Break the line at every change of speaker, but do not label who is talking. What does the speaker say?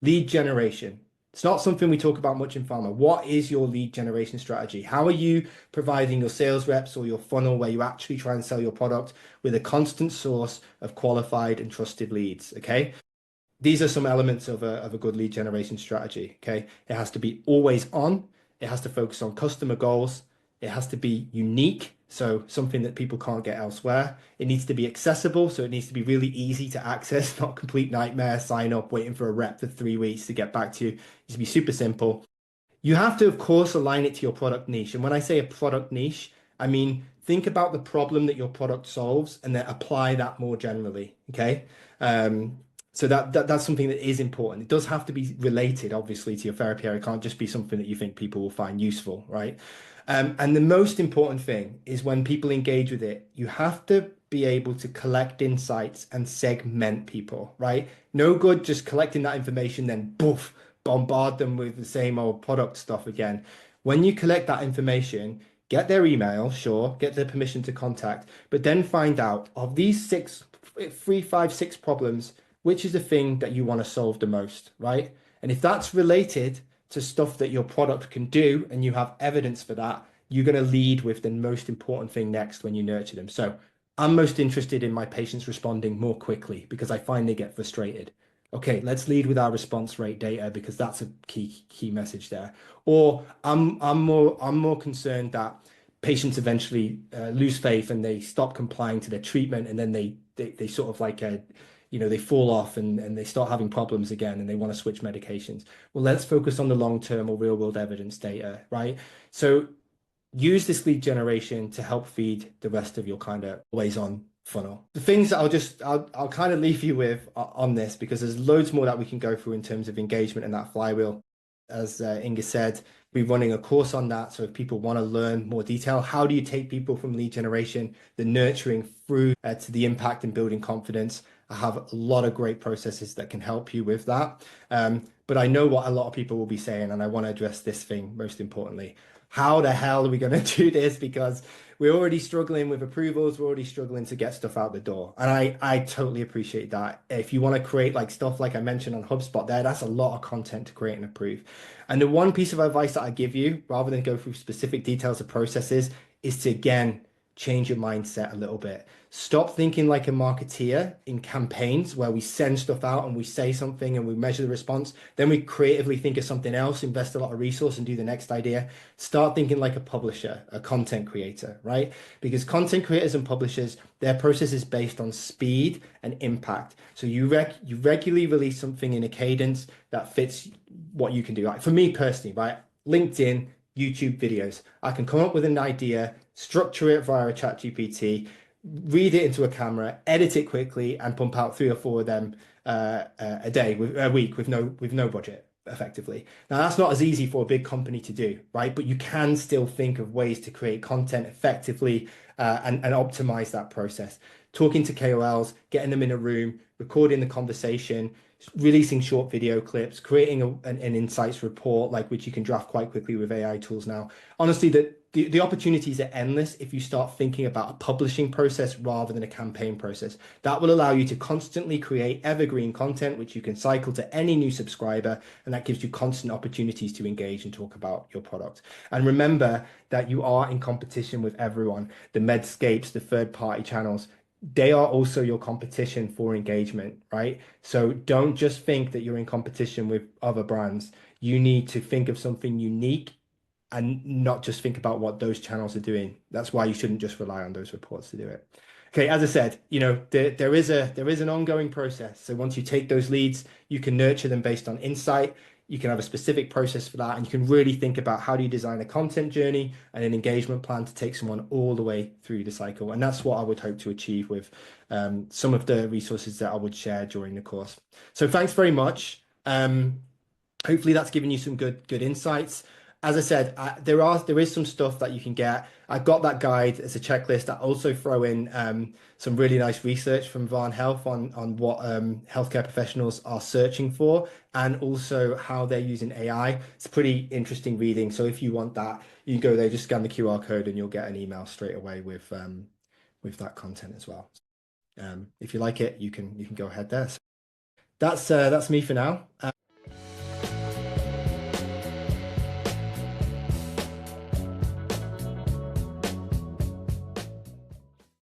Lead generation. It's not something we talk about much in pharma. What is your lead generation strategy? How are you providing your sales reps or your funnel where you actually try and sell your product with a constant source of qualified and trusted leads? Okay. These are some elements of a good lead generation strategy. Okay. It has to be always on. It has to focus on customer goals. It has to be unique. So something that people can't get elsewhere. It needs to be accessible. So it needs to be really easy to access, not a complete nightmare, sign up, waiting for a rep for 3 weeks to get back to you. It needs to be super simple. You have to, of course, align it to your product niche. And when I say a product niche, I mean, think about the problem that your product solves and then apply that more generally. Okay. Um, so that's something that is important. It does have to be related, obviously, to your therapy area. It can't just be something that you think people will find useful, right? And the most important thing is when people engage with it, you have to be able to collect insights and segment people, right? No good just collecting that information, then boof, bombard them with the same old product stuff again. When you collect that information, get their email, sure, get their permission to contact, but then find out of these six, three, five, six problems, which is the thing that you want to solve the most, right? And if that's related to stuff that your product can do and you have evidence for that, you're going to lead with the most important thing next when you nurture them. So I'm most interested in my patients responding more quickly because I find they get frustrated. Okay, let's lead with our response rate data because that's a key message there. Or I'm more concerned that patients eventually lose faith and they stop complying to their treatment and then they sort of like they fall off and they start having problems again and they want to switch medications. Well, let's focus on the long-term or real-world evidence data, right? So use this lead generation to help feed the rest of your kind of always on funnel. The things that I'll kind of leave you with on this because there's loads more that we can go through in terms of engagement and that flywheel. As Inga said, we're running a course on that. So if people want to learn more detail, how do you take people from lead generation, the nurturing through to the impact and building confidence? I have a lot of great processes that can help you with that. But I know what a lot of people will be saying, and I want to address this thing most importantly. How the hell are we going to do this? Because we're already struggling with approvals. We're already struggling to get stuff out the door. And I totally appreciate that. If you want to create like stuff like I mentioned on HubSpot there, that's a lot of content to create and approve. And the one piece of advice that I give you, rather than go through specific details of processes, is to again change your mindset a little bit. Stop thinking like a marketeer in campaigns where we send stuff out and we say something and we measure the response. Then we creatively think of something else, invest a lot of resource and do the next idea. Start thinking like a publisher, a content creator, right? Because content creators and publishers, their process is based on speed and impact. So you regularly release something in a cadence that fits what you can do. Like for me personally, right? LinkedIn, YouTube videos. I can come up with an idea, structure it via a chat GPT, read it into a camera, edit it quickly, and pump out three or four of them a day, with a week with no budget, effectively. Now that's not as easy for a big company to do, right? But you can still think of ways to create content effectively and optimize that process. Talking to KOLs, getting them in a room, recording the conversation, releasing short video clips, creating an insights report, like which you can draft quite quickly with AI tools now. Honestly, the opportunities are endless if you start thinking about a publishing process rather than a campaign process. That will allow you to constantly create evergreen content, which you can cycle to any new subscriber, and that gives you constant opportunities to engage and talk about your product. And remember that you are in competition with everyone, the Medscapes, the third-party channels. They are also your competition for engagement, right? So don't just think that you're in competition with other brands. You need to think of something unique and not just think about what those channels are doing. That's why you shouldn't just rely on those reports to do it. Okay, as I said, there is an ongoing process. So once you take those leads, you can nurture them based on insight. You can have a specific process for that, and you can really think about how do you design a content journey and an engagement plan to take someone all the way through the cycle. And that's what I would hope to achieve with some of the resources that I would share during the course. So thanks very much. Hopefully that's given you some good insights. As I said, there is some stuff that you can get. I've got that guide as a checklist. I also throw in some really nice research from Varn Health on what healthcare professionals are searching for and also how they're using AI. It's pretty interesting reading. So if you want that, you can go there, just scan the QR code, and you'll get an email straight away with that content as well. If you like it, you can go ahead there. So that's me for now.